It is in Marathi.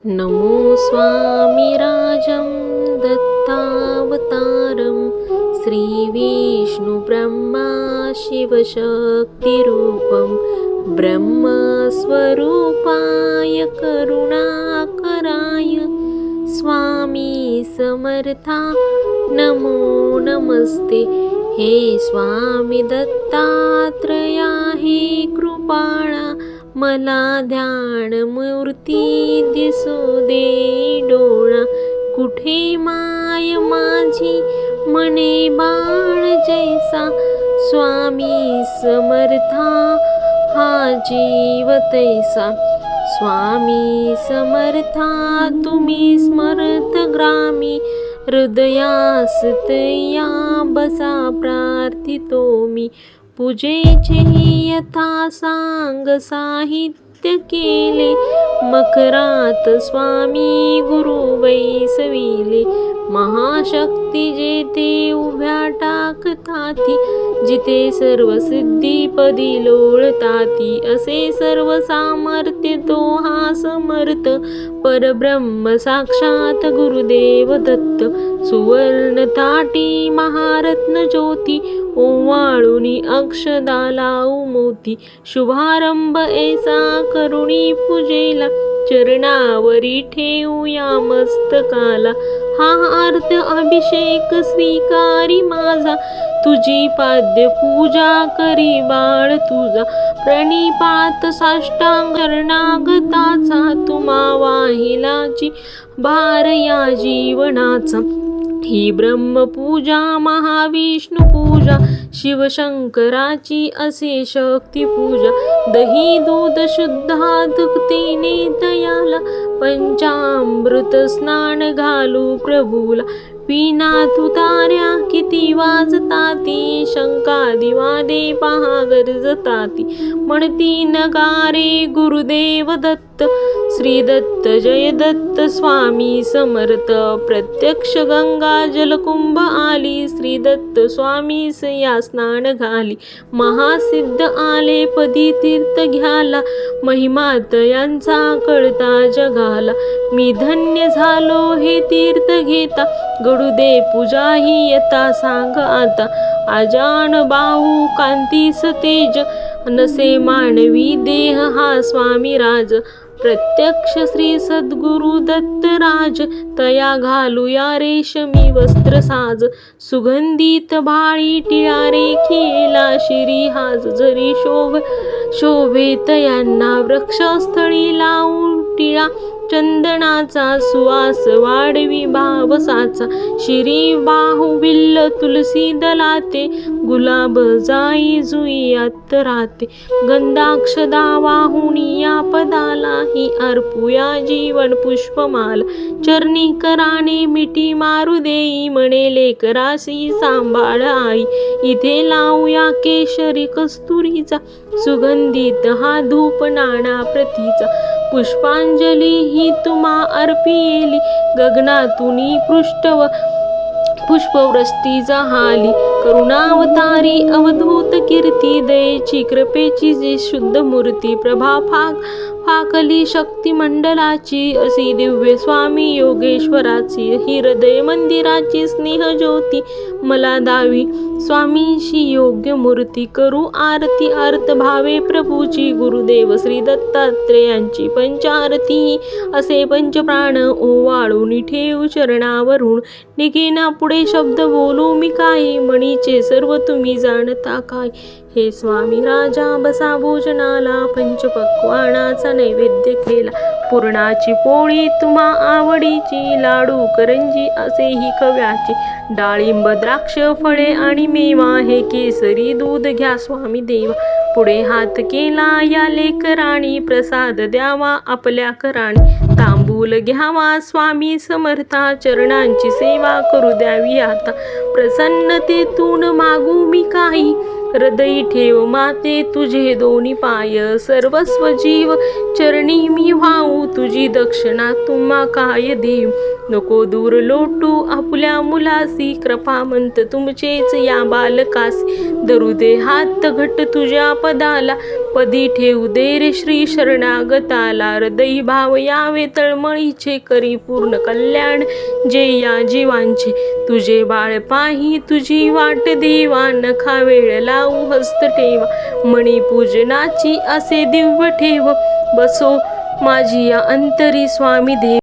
नमो स्वामिराजं दत्तावतारं श्रीविष्णुब्रह्मा शिवशक्तिरूपं ब्रह्मस्वरूपाय करुणाकराय स्वामी समर्था नमो नमस्ते। हे स्वामी दत्तात्रया हे कृपाळा मला ध्यान मूर्ती दिसू दे डोळा। कुठे माय माझी मने बाळ जैसा स्वामी समर्था हा जीव तैसा। स्वामी समर्था तुम्ही स्मरत ग्रामी हृदयासत या बसा प्रार्थितो मी। पूजेचे यथा सांग साहित्य केले मकरात स्वामी गुरु बैसविले। महाशक्ती जेथे उभ्या टाकताती जिथे सर्व सिद्धीपदी लोळताती असे सर्व सामर्थ्य तो हा समर्थ परब्रह्म साक्षात गुरुदेव दत्त। सुवर्ण ताटी महारत्न ज्योती ओवाळुनी अक्षदा लावू मोती। शुभारंभ ऐसा करुणी पूजेला चरणावरी ठेवूया मस्तकाला। हा अर्थ अभिषेक स्वीकारी माझा तुझी पाद्य पूजा करी बाळ तुझा। प्रणिपात साष्टांग शरणागताचा तुम्हा वाहिलाची भार या जीवनाचा। ही ब्रह्मपूजा महाविष्णू पूजा शिवशंकराची असे शक्ती पूजा। दही दूध शुद्धाधुक्तेने तयाला पंचामृत स्नान घालू प्रभूला। विना तुतार्या किती वाजताती शंकादिवादे पहा गरजताती। म्हणती नगारे गुरुदेव दत्त श्री दत्त जय दत्त स्वामी समर्थ। प्रत्यक्ष गंगा जलकुंभ आली श्री दत्त स्वामीस या स्नान घाली। महासिद्ध आले पदी तीर्थ घ्याला महिमात यांचा कळता जगाला। मी धन्य झालो हे तीर्थ घेता घडू दे पूजा ही यथा सांग आता। आजान बाहू कांतीस तेज नसे मानवी देह हा स्वामी राज। प्रत्यक्ष श्री सद्गुरु दत्तराज तया घालूया रेशमी वस्त्र साज। सुगंधित भाळी टिळा रेखेला शिरी हाज जरी शोभे तयांना वृक्षस्थळी लावून टिळा चंदनाचा सुवास वाढवी भावसाचा। शिरी बाहू बिल्ल तुलसी दलाते गुलाब जाई जुईयात राहते। गंधाक्षदा वाहुनी या पदाला ही अर्पुया जीवन पुष्पमाला। चरणी कराने मिठी मारू देई म्हणे लेकरासी सांभाळ आई। इथे लावूया केशरी कस्तुरीचा सुगंधित हा धूप नाना प्रतीचा। पुष्पांजली ही तुम्हा अर्पिली गगनातुनी पुष्पवृष्टी जहाली। करुणावतारी अवधूत कीर्ती दयेची कृपेची जी शुद्ध मूर्ती। प्रभा फाकली शक्ती मंडलाची अशी दिव्य स्वामी योगेश्वराची। ही हृदय मंदिराची स्नेह ज्योती मला दावी स्वामींशी योग्य मूर्ती। करू आरती अर्थ भावे प्रभूची गुरुदेव श्री दत्तात्रेयांची पंचारती। असे पंचप्राण ओवाळून ठेवू चरणावरून निघेना पुढे शब्द बोलू मी काही मणीचे सर्व तुम्ही जाणता काय। हे स्वामी राजा बसा भोजनाला पंचपक्वानाचा नैवेद्य केला। पुरणाची पोळी तुम्हा आवडीची लाडू करंजी असेही खव्याचे। डाळिंब द्राक्ष फळे आणि मेवा हे केसरी दूध घ्या स्वामी देवा। पुढे हात केला या लेकराणी प्रसाद द्यावा आपल्या कराणी। तांबूल घ्यावा स्वामी समर्था चरणांची सेवा करू द्यावी आता। प्रसन्नतेतून मागू मी काही हृदयी ठेव माते तुझे दोन्ही पाय। सर्वस्व जीव चरणी मी व्हावू तुझी दक्षिणा तुम्हा काय देव। नको दूर लोटू आपल्या मुलासी कृपामंत तुमचेच या बालकासी। धरू दे हात घट तुझ्या पदाला, पदी ठेवू दे रे श्री शरणागताला. हृदयी भाव यावे तळमळीचे, करी पूर्ण कल्याण जे या जीवांचे. तुझे बाळ पाही तुझी वाट देवा, नखा वेळ लावू हस्त ठेवा. मणी पूजनाची असे दिव्य ठेव, बसो माझी या अंतरी स्वामी देव.